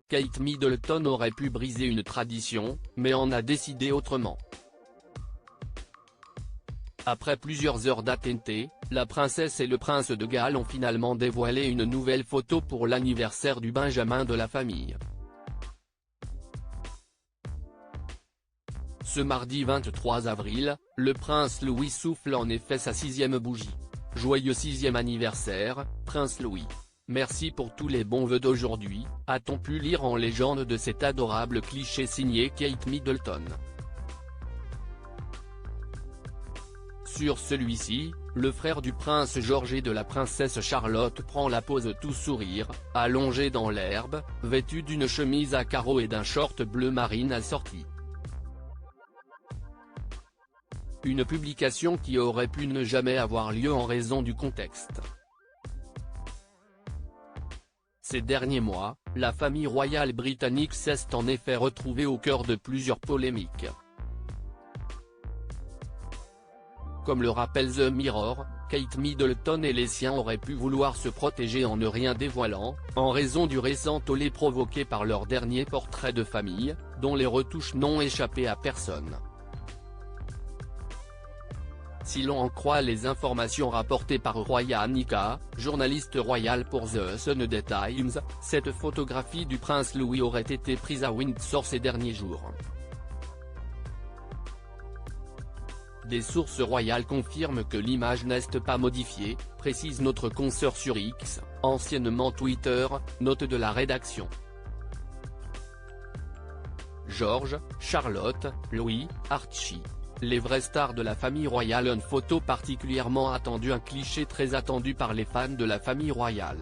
Kate Middleton aurait pu briser une tradition, mais en a décidé autrement. Après plusieurs heures d'attente, la princesse et le prince de Galles ont finalement dévoilé une nouvelle photo pour l'anniversaire du benjamin de la famille. Ce mardi 23 avril, le prince Louis souffle en effet sa 6e bougie. Joyeux 6e anniversaire, prince Louis. Merci pour tous les bons vœux d'aujourd'hui, a-t-on pu lire en légende de cet adorable cliché signé Kate Middleton. Sur celui-ci, le frère du prince George et de la princesse Charlotte prend la pose tout sourire, allongé dans l'herbe, vêtu d'une chemise à carreaux et d'un short bleu marine assorti. Une publication qui aurait pu ne jamais avoir lieu en raison du contexte. Ces derniers mois, la famille royale britannique s'est en effet retrouvée au cœur de plusieurs polémiques. Comme le rappelle The Mirror, Kate Middleton et les siens auraient pu vouloir se protéger en ne rien dévoilant, en raison du récent tollé provoqué par leur dernier portrait de famille, dont les retouches n'ont échappé à personne. Si l'on en croit les informations rapportées par Roya Nika, journaliste royal pour The Sunday Times, cette photographie du prince Louis aurait été prise à Windsor ces derniers jours. Des sources royales confirment que l'image n'est pas modifiée, précise notre consoeur sur X, anciennement Twitter, note de la rédaction. George, Charlotte, Louis, Archie. Les vraies stars de la famille royale, une photo particulièrement attendue, un cliché très attendu par les fans de la famille royale.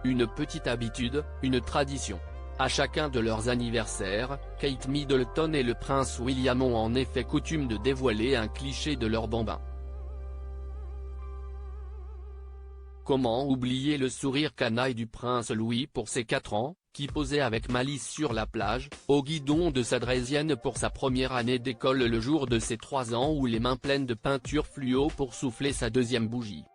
Une petite habitude, une tradition. À chacun de leurs anniversaires, Kate Middleton et le prince William ont en effet coutume de dévoiler un cliché de leur bambin. Comment oublier le sourire canaille du prince Louis pour ses 4 ans, qui posait avec malice sur la plage, au guidon de sa draisienne pour sa première année d'école le jour de ses 3 ans, ou les mains pleines de peinture fluo pour souffler sa 2e bougie.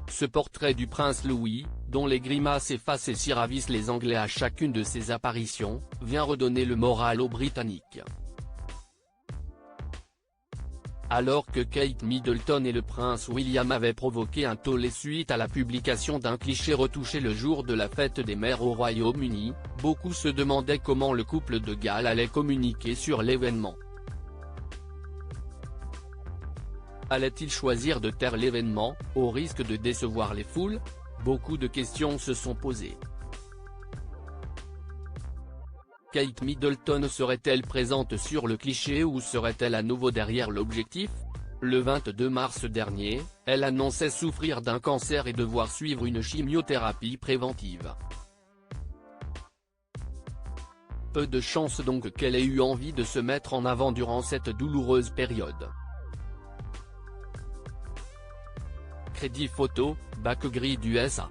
Ce portrait du prince Louis, dont les grimaces effacent et si ravissent les Anglais à chacune de ses apparitions, vient redonner le moral aux Britanniques. Alors que Kate Middleton et le prince William avaient provoqué un tollé suite à la publication d'un cliché retouché le jour de la fête des mères au Royaume-Uni, beaucoup se demandaient comment le couple de Galles allait communiquer sur l'événement. Allait-il choisir de taire l'événement, au risque de décevoir les foules? Beaucoup de questions se sont posées. Kate Middleton serait-elle présente sur le cliché ou serait-elle à nouveau derrière l'objectif? Le 22 mars dernier, elle annonçait souffrir d'un cancer et devoir suivre une chimiothérapie préventive. Peu de chance donc qu'elle ait eu envie de se mettre en avant durant cette douloureuse période. Crédit photo, bac gris d'USA.